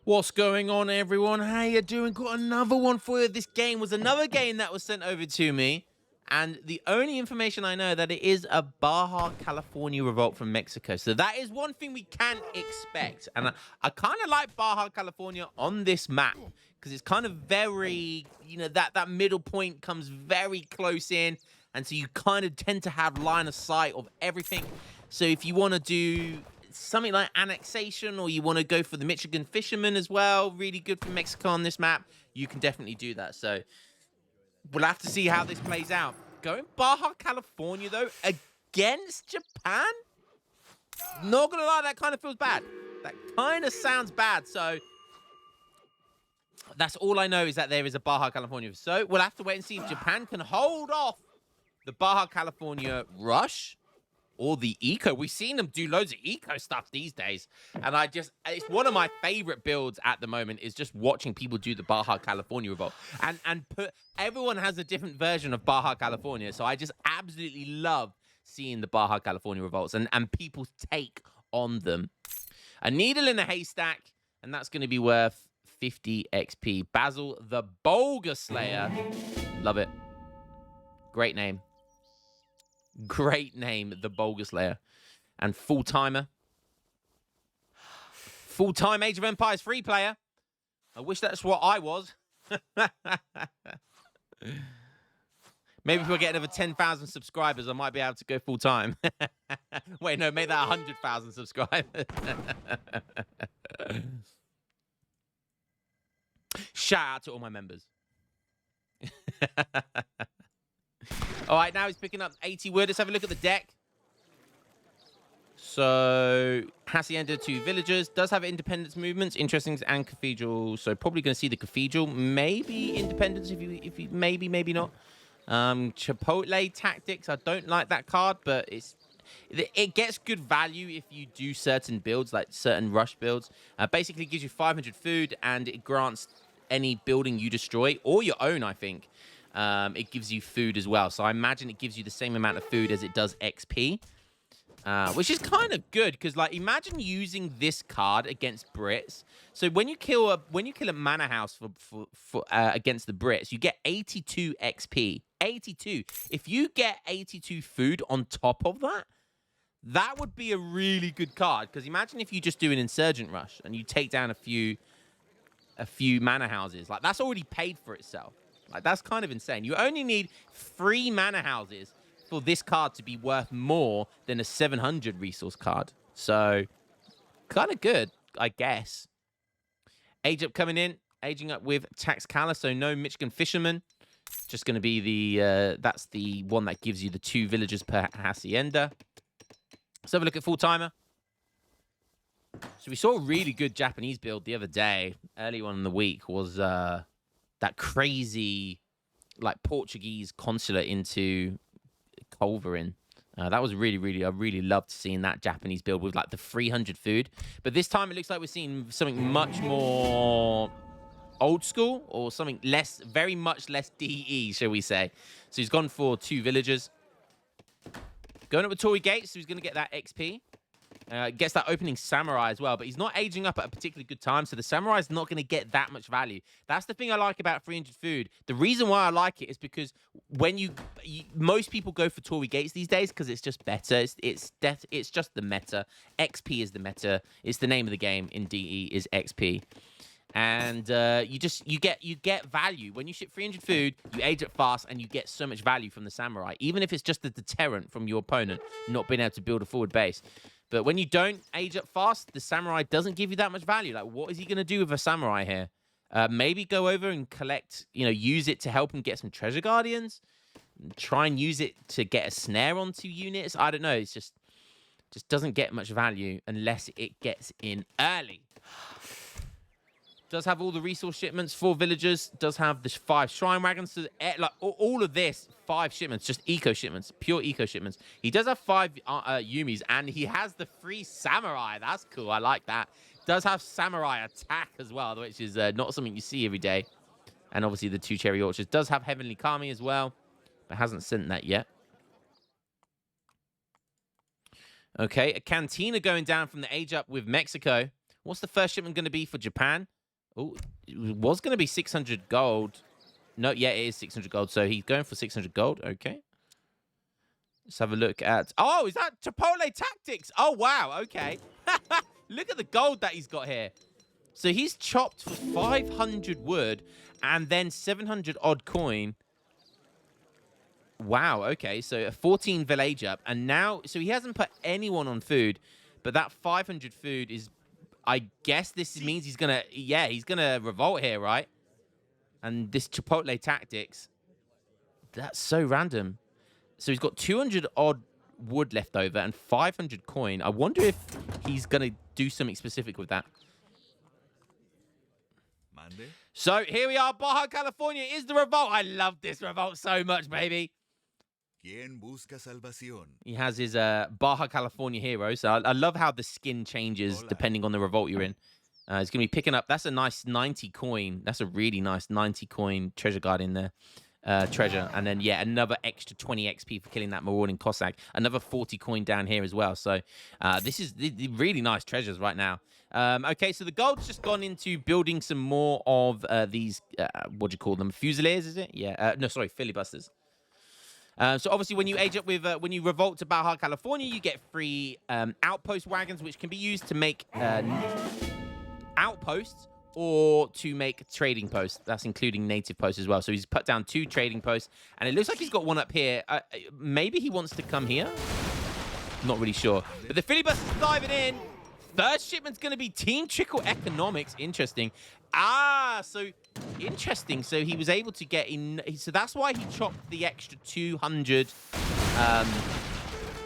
What's going on, everyone? How you doing? Got another one for you. This game was another game that was sent over to me, and the only information I know that it is a Baja California revolt from Mexico. So that is one thing we can expect, and I kind of like Baja California on this map because it's kind of very, that middle point comes very close in, and so you kind of tend to have line of sight of everything. So if you want to do something like annexation, or you want to go for the Michigan fishermen as well, really good for Mexico on this map, you can definitely do that. So we'll have to see how this plays out. Going Baja California, though, against Japan? Not gonna lie, that kind of feels bad. That kind of sounds bad. So that's all I know, is that there is a Baja California. So we'll have to wait and see if Japan can hold off the Baja California rush or the eco. We've seen them do loads of eco stuff these days. And it's one of my favorite builds at the moment, is just watching people do the Baja California revolt. And everyone has a different version of Baja California. So I just absolutely love seeing the Baja California revolts and people's take on them. A needle in a haystack, and that's going to be worth 50 XP. Basil the Bulgar Slayer. Love it. Great name. Great name, the Bulgar Slayer. And full-timer. Full-time Age of Empires free player. I wish that's what I was. Maybe if we get another 10,000 subscribers, I might be able to go full-time. Wait, no, make that 100,000 subscribers. Shout out to all my members. All right, now he's picking up 80 wood. Let's have a look at the deck. So, Hacienda, 2 villagers. Does have independence movements, interesting, and cathedral. So, probably going to see the cathedral. Maybe independence, if you maybe not. Chipotle tactics. I don't like that card, but it gets good value if you do certain builds, like certain rush builds. Basically, gives you 500 food, and it grants any building you destroy, or your own, I think. It gives you food as well. So I imagine it gives you the same amount of food as it does XP. Which is kind of good, because like imagine using this card against Brits. So when you kill a manor house for against the Brits, you get 82 XP. 82. If you get 82 food on top of that, that would be a really good card. Because imagine if you just do an insurgent rush and you take down a few manor houses. Like, that's already paid for itself. Like, that's kind of insane. You only need 3 manor houses for this card to be worth more than a 700 resource card. So, kind of good, I guess. Age up coming in. Aging up with Taxcala, so no Michigan fisherman. Just going to be that's the one that gives you the 2 villagers per hacienda. Let's have a look at full-timer. So we saw a really good Japanese build the other day. Early on in the week was that crazy, like, Portuguese consulate into Culverin. That was really, I really loved seeing that Japanese build with, like, the 300 food. But this time it looks like we're seeing something much more old school, or something very much less DE, shall we say. So he's gone for 2 villagers. Going up with Torii Gates, so he's going to get that XP. Gets that opening samurai as well, but he's not aging up at a particularly good time, so the samurai is not going to get that much value. That's the thing I like about 300 food. The reason why I like it is because when most people go for Torii Gates these days because it's just better. It's just the meta. XP is the meta. It's the name of the game in DE is XP. And you get value when you ship 300 food. You age up fast, and you get so much value from the samurai, even if it's just a deterrent from your opponent not being able to build a forward base. But when you don't age up fast, the samurai doesn't give you that much value. Like, what is he going to do with a samurai here? Maybe go over and collect, use it to help him get some treasure guardians. Try and use it to get a snare onto units. I don't know. It's just doesn't get much value unless it gets in early. Does have all the resource shipments, 4 villagers. Does have the 5 shrine wagons. So, like, all of this, 5 shipments, just eco shipments, pure eco shipments. He does have 5 Yumis, and he has the 3 samurai. That's cool. I like that. Does have samurai attack as well, which is not something you see every day. And obviously the 2 cherry orchards. Does have heavenly kami as well, but hasn't sent that yet. Okay, a cantina going down from the age up with Mexico. What's the first shipment going to be for Japan? Oh, it was going to be 600 gold. No, yeah, it is 600 gold. So he's going for 600 gold. Okay. Let's have a look at... Oh, is that Chipotle Tactics? Oh, wow. Okay. Look at the gold that he's got here. So he's chopped for 500 wood and then 700 odd coin. Wow, okay. So a 14 village up. And now... So he hasn't put anyone on food. But that 500 food is... I guess this means he's going to... Yeah, he's going to revolt here, right? And this Chipotle Tactics... That's so random. So he's got 200 odd wood left over and 500 coin. I wonder if he's going to do something specific with that. So here we are. Baja California is the revolt. I love this revolt so much, baby. He has his Baja California hero. So I love how the skin changes depending on the revolt you're in. He's going to be picking up. That's a nice 90 coin. That's a really nice 90 coin treasure guard in there. Treasure. And then, yeah, another extra 20 XP for killing that marauding Cossack. Another 40 coin down here as well. So this is the really nice treasures right now. Okay, so the gold's just gone into building some more of these, what do you call them? Fusiliers, is it? Yeah. No, sorry, filibusters. So obviously when you age up with, when you revolt to Baja California, you get free outpost wagons, which can be used to make outposts or to make trading posts. That's including native posts as well. So he's put down 2 trading posts, and it looks like he's got one up here. Maybe he wants to come here. Not really sure. But the filibusters diving in. First shipment's going to be Team Trickle Economics. Interesting. So interesting. So he was able to get in. So that's why he chopped the extra 200,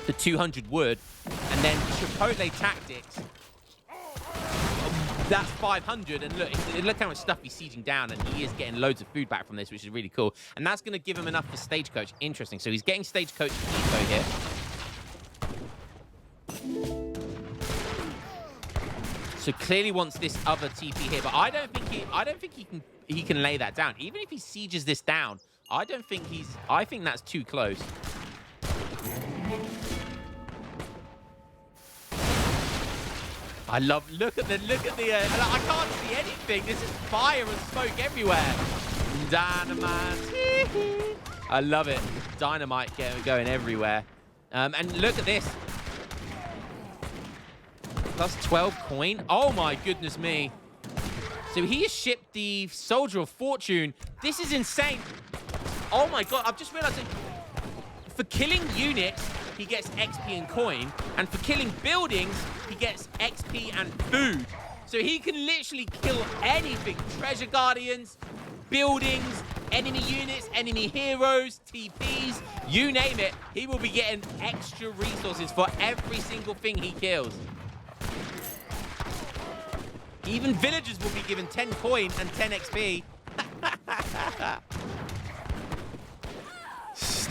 the 200 wood, and then Chipotle Tactics. That's 500, and look how much stuff he's sieging down, and he is getting loads of food back from this, which is really cool. And that's going to give him enough for Stagecoach. Interesting. So he's getting Stagecoach Eco here. So clearly wants this other TP here, but I don't think he can lay that down. Even if he sieges this down, I think that's too close. Look at the, I can't see anything. This is fire and smoke everywhere. Dynamite. I love it. Dynamite going everywhere. And look at this. Plus 12 coin. Oh my goodness me. So he has shipped the Soldier of Fortune. This is insane. Oh my God. I've just realized that for killing units, he gets XP and coin. And for killing buildings, he gets XP and food. So he can literally kill anything. Treasure Guardians, buildings, enemy units, enemy heroes, TPs, you name it. He will be getting extra resources for every single thing he kills. Even villagers will be given 10 coin and 10 XP.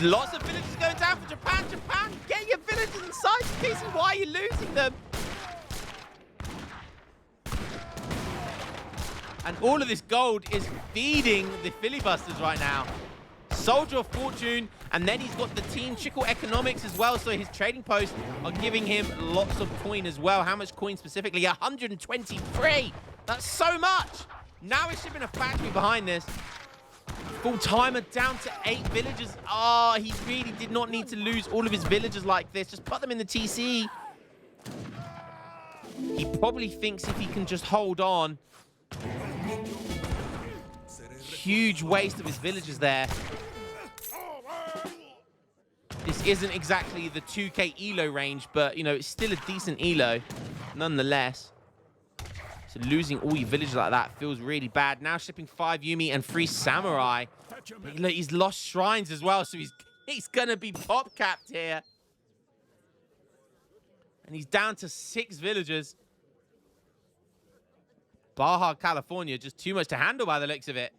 Lots of villagers going down for Japan. Japan, get your villagers inside, pieces. Why are you losing them? And all of this gold is feeding the filibusters right now. Soldier of Fortune, and then he's got the Team Trickle Economics as well, so his trading posts are giving him lots of coin as well. How much coin specifically? 123! That's so much! Now he's shipping a factory behind this. Full timer down to 8 villagers. Oh, he really did not need to lose all of his villagers like this. Just put them in the TC. He probably thinks if he can just hold on. Huge waste of his villagers there. This isn't exactly the 2k elo range, but, you know, it's still a decent elo nonetheless. So losing all your villagers like that feels really bad. Now shipping 5 Yumi and 3 Samurai. But look, he's lost shrines as well, so he's going to be pop-capped here. And he's down to 6 villagers. Baja California, just too much to handle by the looks of it.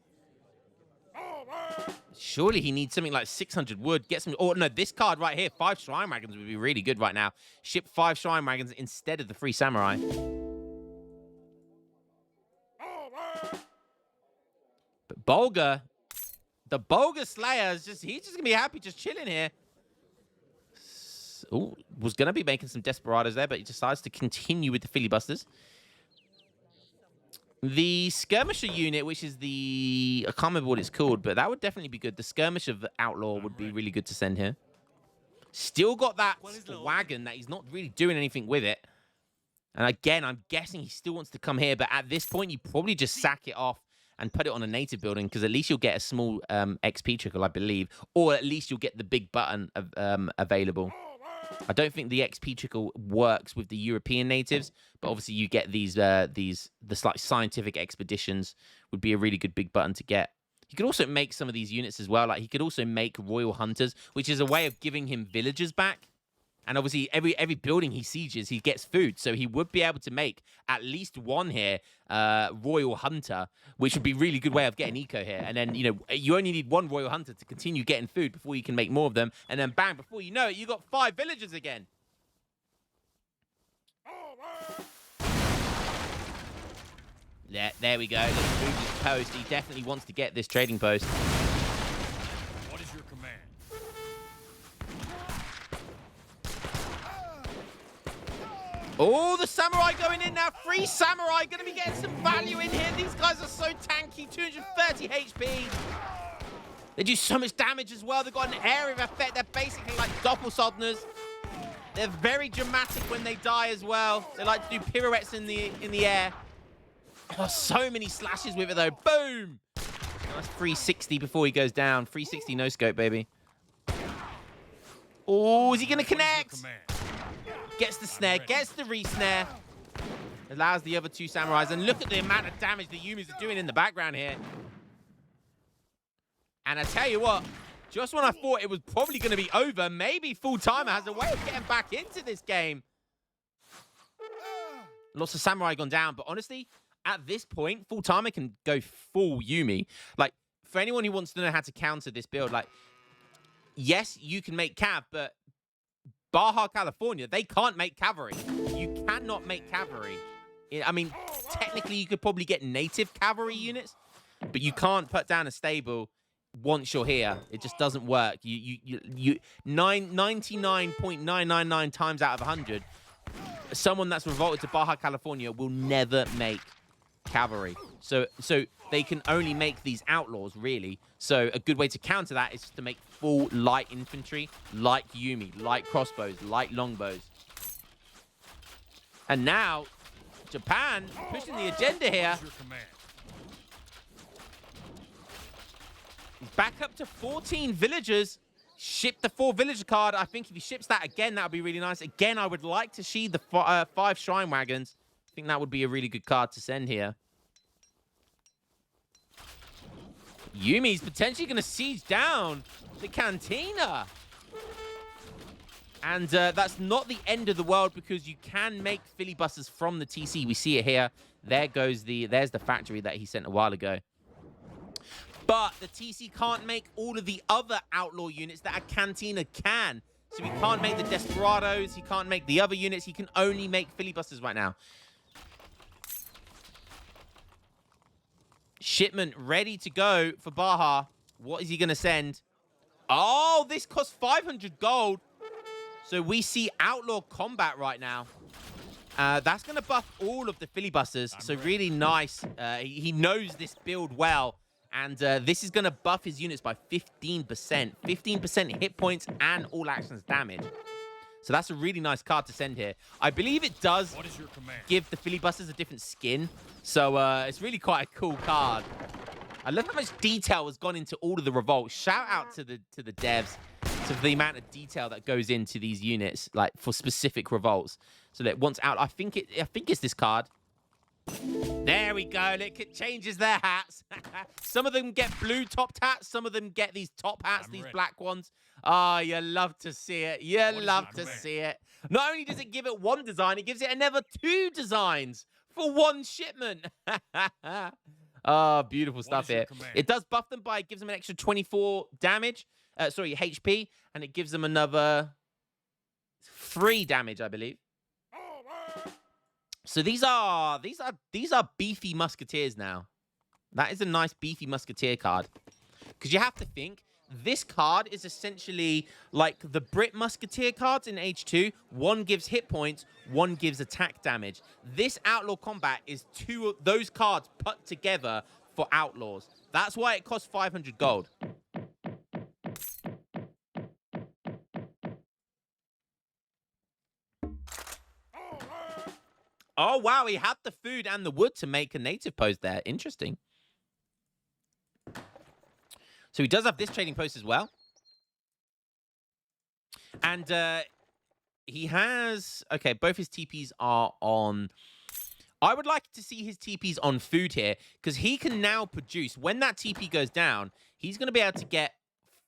Surely he needs something like 600 wood. Get some... Oh, no, this card right here, 5 Shrine Wagons would be really good right now. Ship 5 Shrine Wagons instead of the 3 Samurai. But Bolga, the Bolga Slayer, he's just going to be happy just chilling here. Oh, was going to be making some Desperados there, but he decides to continue with the Filibusters. The skirmisher unit, which is the... I can't remember what it's called, but that would definitely be good. The skirmisher outlaw would be really good to send here. Still got that wagon that he's not really doing anything with it. And again, I'm guessing he still wants to come here, but at this point, you probably just sack it off and put it on a native building, because at least you'll get a small XP trickle, I believe, or at least you'll get the big button available. I don't think the XP trickle works with the European natives, but obviously you get the like scientific expeditions would be a really good big button to get. He could also make some of these units as well. Like he could also make royal hunters, which is a way of giving him villagers back. And obviously, every building he sieges, he gets food. So he would be able to make at least one here, Royal Hunter, which would be a really good way of getting eco here. And then, you know, you only need one Royal Hunter to continue getting food before you can make more of them. And then bang, before you know it, you got 5 villagers again. Yeah, there we go. Let's move this post. He definitely wants to get this trading post. What is your command? Oh, the samurai going in now. 3 samurai going to be getting some value in here. These guys are so tanky. 230 HP. They do so much damage as well. They've got an area of effect. They're basically like doppelsodners. They're very dramatic when they die as well. They like to do pirouettes in the air. Oh, so many slashes with it though. Boom. That's 360 before he goes down. 360 no scope, baby. Oh, is he going to connect? Gets the snare, gets the re-snare. Allows the other 2 samurais. And look at the amount of damage the Yumis are doing in the background here. And I tell you what, just when I thought it was probably going to be over, maybe Full Timer has a way of getting back into this game. Lots of samurai gone down, but honestly, at this point, Full Timer can go full Yumi. Like, for anyone who wants to know how to counter this build, like, yes, you can make cav, but Baja California, they can't make cavalry. You cannot make cavalry. I mean, technically, you could probably get native cavalry units, but you can't put down a stable once you're here. It just doesn't work. 99.999 times out of 100, someone that's revolted to Baja California will never make cavalry. So they can only make these outlaws, really. So a good way to counter that is to make full light infantry, light Yumi, light crossbows, light longbows. And now, Japan pushing the agenda here. He's back up to 14 villagers. Ship the 4 villager card. I think if he ships that again, that would be really nice. Again, I would like to see the 5 shrine wagons. I think that would be a really good card to send here. Yumi's potentially going to siege down the cantina. And that's not the end of the world, because you can make filibusters from the TC. We see it here. There's the factory that he sent a while ago. But the TC can't make all of the other outlaw units that a cantina can. So he can't make the desperados. He can't make the other units. He can only make filibusters right now. Shipment ready to go for Baja. What is he going to send? Oh, this costs 500 gold. So we see outlaw combat right now. That's going to buff all of the filibusters. So really nice. He knows this build well. And this is going to buff his units by 15%. 15% hit points and all actions damage. So that's a really nice card to send here. I believe it does give the filibusters a different skin. So it's really quite a cool card. I love how much detail has gone into all of the revolts. Shout out to the devs to the amount of detail that goes into these units, like for specific revolts. So that once out, I think it's this card. There we go. Look, it changes their hats. Some of them get blue top hats. Some of them get these top hats, these black ones. Oh, you love to see it. You love to see it. Not only does it give it 1 design, it gives it another 2 designs for 1 shipment. Oh, beautiful stuff here. It does buff them by, it gives them an extra 24 damage. Sorry, HP. And it gives them another 3 damage, I believe. So these are beefy musketeers now. That is a nice beefy musketeer card. Because you have to think, this card is essentially like the Brit Musketeer cards in H2. One gives hit points, one gives attack damage. This Outlaw Combat is two of those cards put together for Outlaws. That's why it costs 500 gold. Oh, wow, he had the food and the wood to make a native post there. Interesting. So he does have this trading post as well. And he has... Okay, both his TPs are on... I would like to see his TPs on food here, because he can now produce... When that TP goes down, he's going to be able to get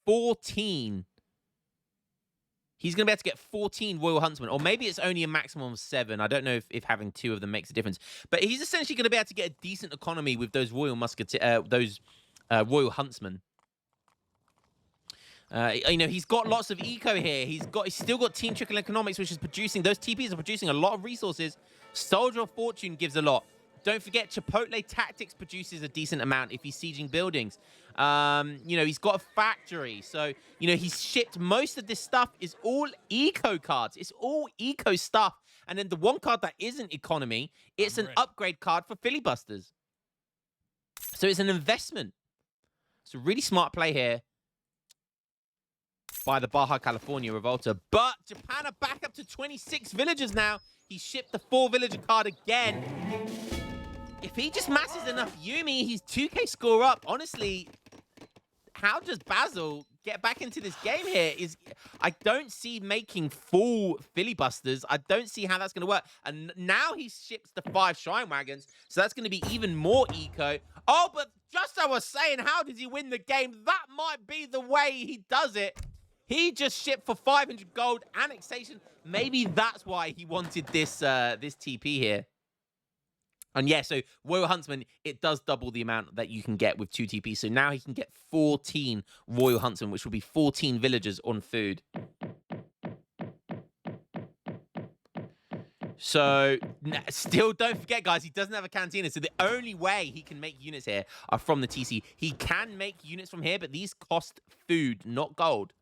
14... He's going to be able to get 14 Royal Huntsmen, or maybe it's only a maximum of 7. I don't know if having 2 of them makes a difference. But he's essentially going to be able to get a decent economy with those Royal Royal Huntsmen. You know, he's got lots of eco here. He's still got Team Trickle Economics, which is producing... Those TPs are producing a lot of resources. Soldier of Fortune gives a lot. Don't forget, Chipotle Tactics produces a decent amount if he's sieging buildings. You know, he's got a factory. So, you know, he's shipped most of this stuff is all eco cards. It's all eco stuff. And then the one card that isn't economy, it's an upgrade card for Filibusters. So it's an investment. It's a really smart play here by the Baja California Revolter. But Japan are back up to 26 villagers now. He shipped the 4 villager card again. If he just masses enough Yumi, he's 2k score up. Honestly, how does Basil get back into this game here? I don't see making full Filibusters. I don't see how that's going to work. And now he ships the 5 Shrine Wagons, so that's going to be even more eco. Oh, but just as I was saying, how did he win the game? That might be the way he does it. He just shipped for 500 gold, annexation. Maybe that's why he wanted this this TP here. And yeah, so Royal Huntsman, it does double the amount that you can get with 2 TP. So now he can get 14 Royal Huntsman, which will be 14 villagers on food. So still don't forget, guys, he doesn't have a cantina. So the only way he can make units here are from the TC. He can make units from here, but these cost food, not gold.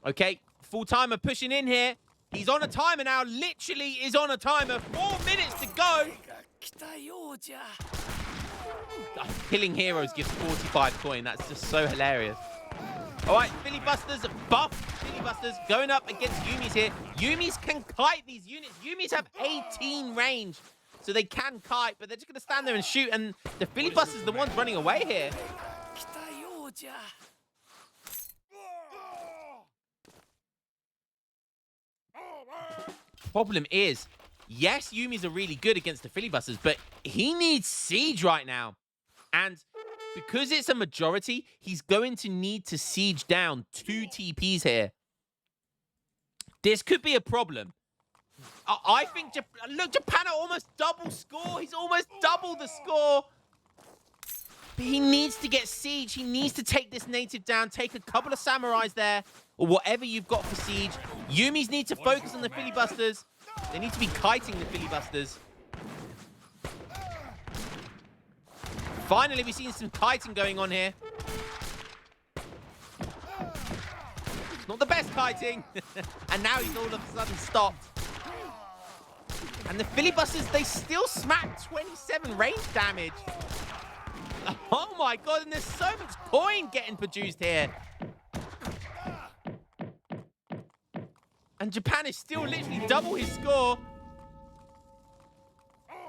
Okay, full timer pushing in here. He's on a timer now. Literally is on a timer. 4 minutes to go. Killing heroes gives 45 coin. That's just so hilarious. All right, Filibusters, buff Filibusters going up against Yumis here. Yumis can kite these units. Yumis have 18 range, so they can kite, but they're just going to stand there and shoot, and the Filibusters are the ones running away here. Problem is, yes, Yumis are really good against the Filibusters, but he needs siege right now. And because it's a majority, he's going to need to siege down 2 TPs here. This could be a problem. I think, look, Japan are almost double score. He's almost double the score. But he needs to get siege. He needs to take this native down, take a couple of samurais there, or whatever you've got for siege. Yumis need to focus on the Filibusters. They need to be kiting the Filibusters. Finally, we've seen some kiting going on here. Not the best kiting. And now he's all of a sudden stopped. And the Filibusters, they still smack 27 range damage. Oh my god, and there's so much coin getting produced here. And Japan is still literally double his score.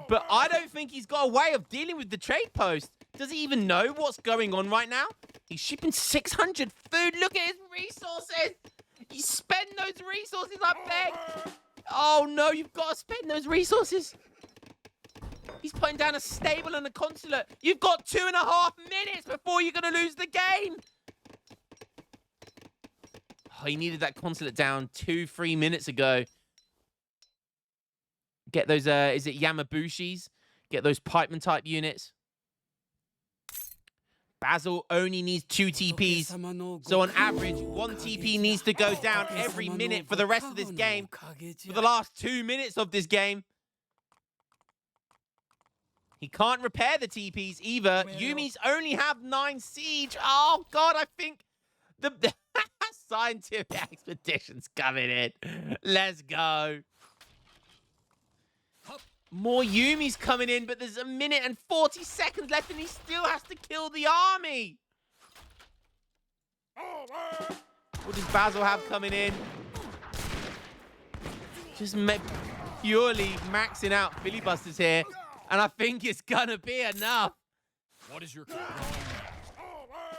But I don't think he's got a way of dealing with the trade post. Does he even know what's going on right now? He's shipping 600 food. Look at his resources. You spend those resources, I beg. Oh no, you've got to spend those resources. He's putting down a stable and a consulate. You've got 2.5 minutes before you're going to lose the game. Oh, he needed that consulate down 2-3 minutes ago. Get those, is it Yamabushis? Get those pikeman type units. Basil only needs 2 TPs. So on average, 1 TP needs to go down every minute for the rest of this game. For the last 2 minutes of this game. He can't repair the TPs either. Yumi's only have 9 siege. Oh, God, I think the scientific expedition's coming in. Let's go. More Yumi's coming in, but there's 1 minute and 40 seconds left, and he still has to kill the army. What does Basil have coming in? Just purely maxing out Filibusters here, and I think it's gonna be enough. What is your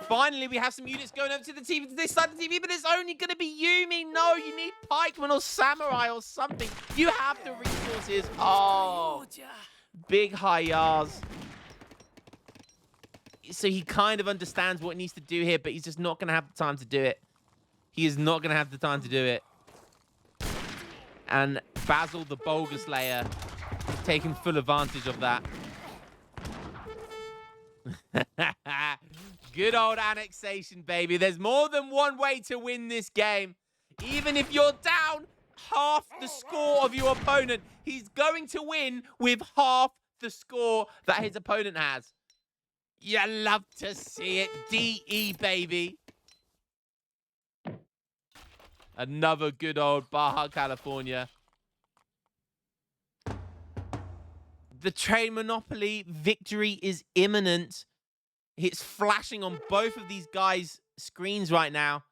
Finally, we have some units going over to the TV, to this side of the TV, but it's only going to be Yumi. No, you need pikemen or samurai or something. You have the resources. Oh, big Hayars. So he kind of understands what he needs to do here, but he's just not going to have the time to do it. He is not going to have the time to do it. And Basil, the Bulgar Slayer, is taking full advantage of that. Good old annexation, baby. There's more than one way to win this game. Even if you're down half the score of your opponent, he's going to win with half the score that his opponent has. You love to see it. DE, baby. Another good old Baja California. The trade monopoly victory is imminent. It's flashing on both of these guys' screens right now.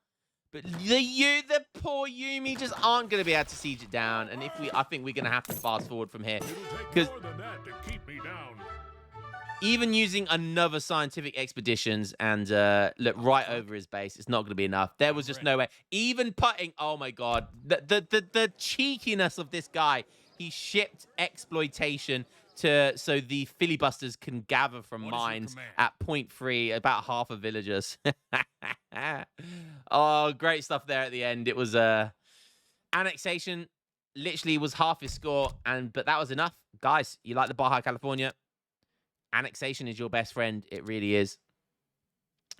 But the poor Yumi just aren't going to be able to siege it down. And I think we're going to have to fast forward from here. Because even using another scientific expeditions and look right over his base, it's not going to be enough. There was just no way. Even putting, oh my God, the cheekiness of this guy. He shipped exploitation so the Filibusters can gather from mines at 0.3, about half of villagers. Oh, great stuff there at the end. It was annexation, literally was half his score, but that was enough. Guys, you like the Baja California? Annexation is your best friend. It really is.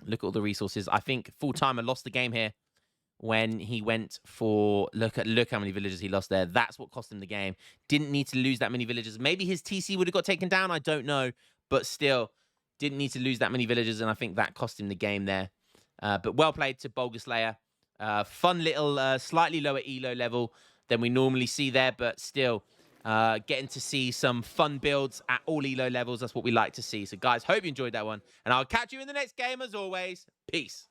Look at all the resources. I think Full Timer lost the game here when he went for look how many villagers he lost there. That's what cost him the game. Didn't need to lose that many villagers. Maybe his TC would have got taken down. I don't know, but still didn't need to lose that many villagers, and I think that cost him the game there. But well played to Bulgar Slayer. Fun little, slightly lower elo level than we normally see there, but still getting to see some fun builds at all elo levels. That's what we like to see. So guys, hope you enjoyed that one, and I'll catch you in the next game as always. Peace.